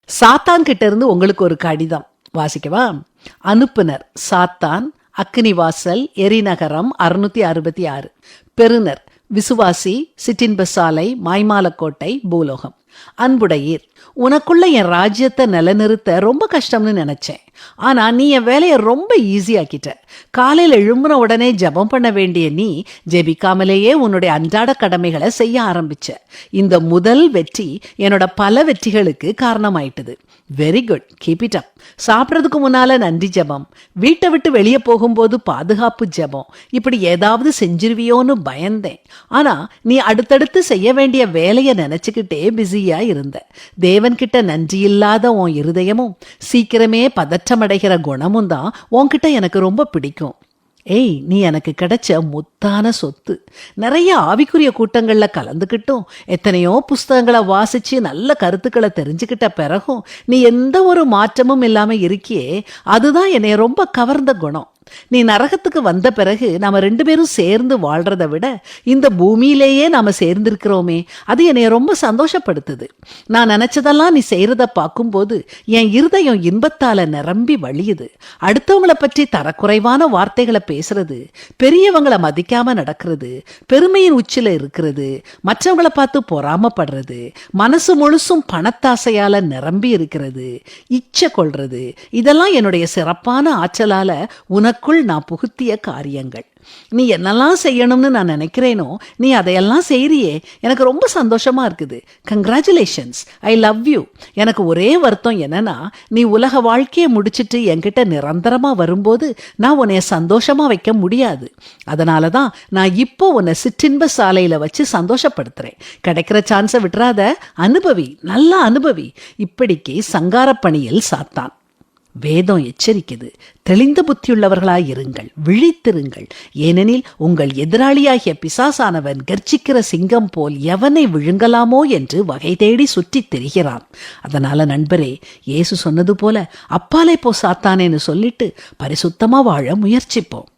சாத்தான் கிட்ட இருந்து உங்களுக்கு ஒரு கடிதம் வாசிக்கவா? அனுப்புனர் சாத்தான், அக்னிவாசல், எரிநகரம், 666. பெறுநர் விசுவாசி, சிற்றின்ப சாலை, மாய்மாலக்கோட்டை, பூலோகம். அன்புடையீர், உனக்குள்ள என் ராஜ்யத்தை நிலைநிறுத்த ரொம்ப கஷ்டம்னு நினைச்சேன். ஆனா நீ என் வேலையை ரொம்ப ஈஸியாக்கிட்ட. காலையில் எழும்புன உடனே ஜெபம் பண்ண வேண்டிய நீ ஜெபிக்காமலேயே உன்னுடைய அன்றாட கடமைகளை செய்ய ஆரம்பிச்ச. இந்த முதல் வெற்றி என்னோட பல வெற்றிகளுக்கு காரணமாயிட்டுது. Very good, keep it up. சாப்பிட்றதுக்கு முன்னால நன்றி ஜெபம், வீட்டை விட்டு வெளியே போகும்போது பாதுகாப்பு ஜெபம், இப்படி ஏதாவது செஞ்சிருவியோன்னு பயந்தேன். ஆனா நீ அடுத்தடுத்து செய்ய வேண்டிய வேலையை நினைச்சுக்கிட்டே பிஸியா இருந்த. தேவன்கிட்ட நன்றி இல்லாத உன் இருதயமும் சீக்கிரமே பதற்றமடைகிற குணமும் தான் உன்கிட்ட எனக்கு ரொம்ப பிடிக்கும். ஏய், நீ எனக்கு கிடைச்ச முத்தான சொத்து. நிறைய ஆவிக்குரிய கூட்டங்கள்ல கலந்துக்கிட்டும் எத்தனையோ புஸ்தகங்களை வாசிச்சு நல்ல கருத்துக்களை தெரிஞ்சுக்கிட்ட பிறகும் நீ எந்த ஒரு மாற்றமும் இல்லாம இருக்கியே, அதுதான் என்னை ரொம்ப கவர்ந்த குணம். நீ நரகத்துக்கு வந்த பிறகு நாம 2 பேரும் சேர்ந்து வாழ்றதை விட இந்த பூமியிலேயே நாம சேர்ந்திருக்கிறோமே, அது என்னை ரொம்ப சந்தோஷப்படுத்துது. நான் நினைச்சதெல்லாம் நீ செய்யறத பார்க்கும்போது என் இருதயம் இன்பத்தால நிரம்பி வழியுது. அடுத்தவங்களை பற்றி தரக்குறைவான வார்த்தைகளை பேசுறது, பெரியவங்களை மதிக்காம நடக்கிறது, பெருமையின் உச்சில இருக்கிறது, மற்றவங்களை பார்த்து பொறாமப்படுறது, மனசு முழுசும் பணத்தாசையால நிரம்பி இருக்கிறது, இச்சை கொள்றது, இதெல்லாம் என்னுடைய சிறப்பான ஆற்றலால உனக்குள் நான் புகுத்திய காரியங்கள். நீ என்னெல்லாம் செய்யணும்னு நான் நினைக்கிறேனோ நீ அதையெல்லாம் செய்றியே, எனக்கு ரொம்ப சந்தோஷமா இருக்குது. Congratulations, I love you. எனக்கு ஒரே வருத்தம் என்னன்னா, நீ உலக வாழ்க்கையை முடிச்சிட்டு என்கிட்ட நிரந்தரமா வரும்போது நான் உன்னைய சந்தோஷமா வைக்க முடியாது. அதனால தான் நான் இப்போ உன்னை சிற்றின்ப சாலையில வச்சு சந்தோஷப்படுத்துறேன். கிடைக்கிற சான்ஸை விட்டுறாத, அனுபவி, நல்லா அனுபவி. இப்படிக்கு சங்காரப்பணியில் சாத்தான். வேதம் எச்சரிக்குது, தெளிந்த புத்தியுள்ளவர்களாய் இருங்கள், விழித்திருங்கள். ஏனெனில் உங்கள் எதிராளியாகிய பிசாசானவன் கர்ச்சிக்கிற சிங்கம் போல் எவனை விழுங்கலாமோ என்று வகை தேடி சுற்றித் திரிகிறான். அதனால நண்பரே, இயேசு சொன்னது போல அப்பாலே போ சாத்தானேன்னு சொல்லிட்டு பரிசுத்தமா வாழ முயற்சிப்போம்.